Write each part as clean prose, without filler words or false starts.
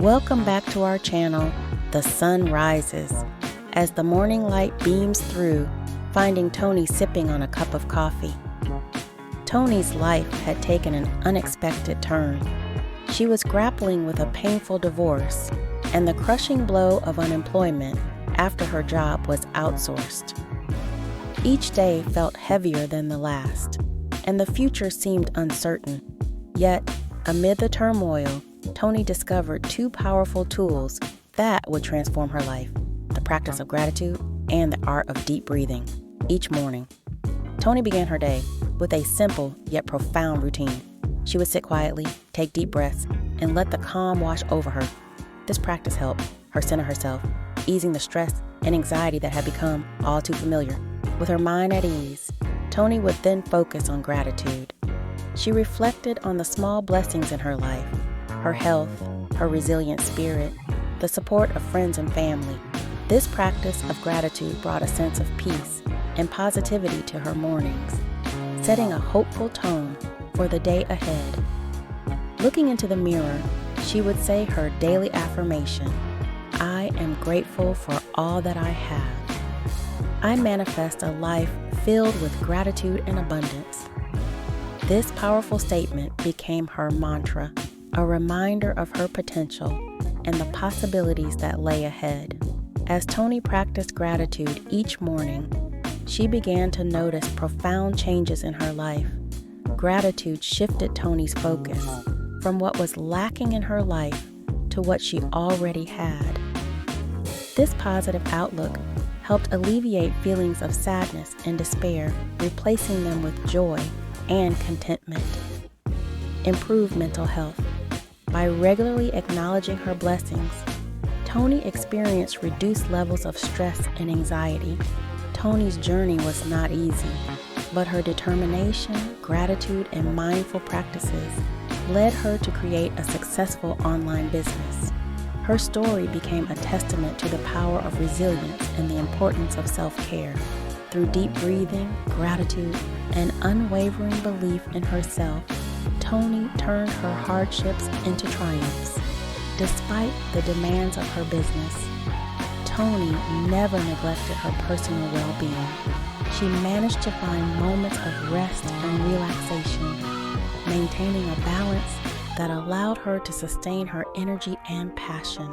Welcome back to our channel, The Sun Rises, as the morning light beams through, finding Toni sipping on a cup of coffee. Toni's life had taken an unexpected turn. She was grappling with a painful divorce and the crushing blow of unemployment after her job was outsourced. Each day felt heavier than the last, and the future seemed uncertain. Yet, amid the turmoil, Toni discovered two powerful tools that would transform her life: the practice of gratitude and the art of deep breathing. Each morning, Toni began her day with a simple yet profound routine. She would sit quietly, take deep breaths, and let the calm wash over her. This practice helped her center herself, easing the stress and anxiety that had become all too familiar. With her mind at ease, Toni would then focus on gratitude. She reflected on the small blessings in her life: her health, her resilient spirit, the support of friends and family. This practice of gratitude brought a sense of peace and positivity to her mornings, setting a hopeful tone for the day ahead. Looking into the mirror, she would say her daily affirmation: "I am grateful for all that I have. I manifest a life filled with gratitude and abundance." This powerful statement became her mantra, a reminder of her potential and the possibilities that lay ahead. As Toni practiced gratitude each morning, she began to notice profound changes in her life. Gratitude shifted Toni's focus from what was lacking in her life to what she already had. This positive outlook helped alleviate feelings of sadness and despair, replacing them with joy and contentment. Improved mental health. By regularly acknowledging her blessings, Toni experienced reduced levels of stress and anxiety. Toni's journey was not easy, but her determination, gratitude, and mindful practices led her to create a successful online business. Her story became a testament to the power of resilience and the importance of self-care. Through deep breathing, gratitude, and unwavering belief in herself, Toni turned her hardships into triumphs. Despite the demands of her business, Toni never neglected her personal well-being. She managed to find moments of rest and relaxation, maintaining a balance that allowed her to sustain her energy and passion.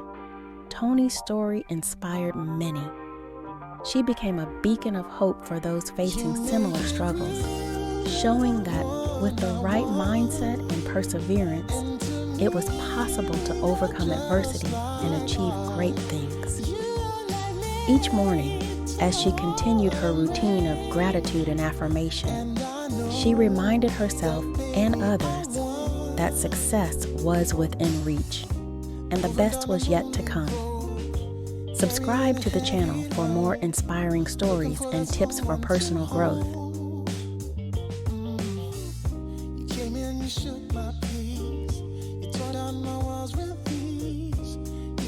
Toni's story inspired many. She became a beacon of hope for those facing similar struggles, showing that with the right mindset and perseverance, it was possible to overcome adversity and achieve great things. Each morning, as she continued her routine of gratitude and affirmation, she reminded herself and others that success was within reach, and the best was yet to come. Subscribe to the channel for more inspiring stories and tips for personal growth. You came in, you shook my peace. You tore down my walls with ease.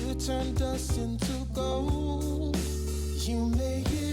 You turned us into gold. You make it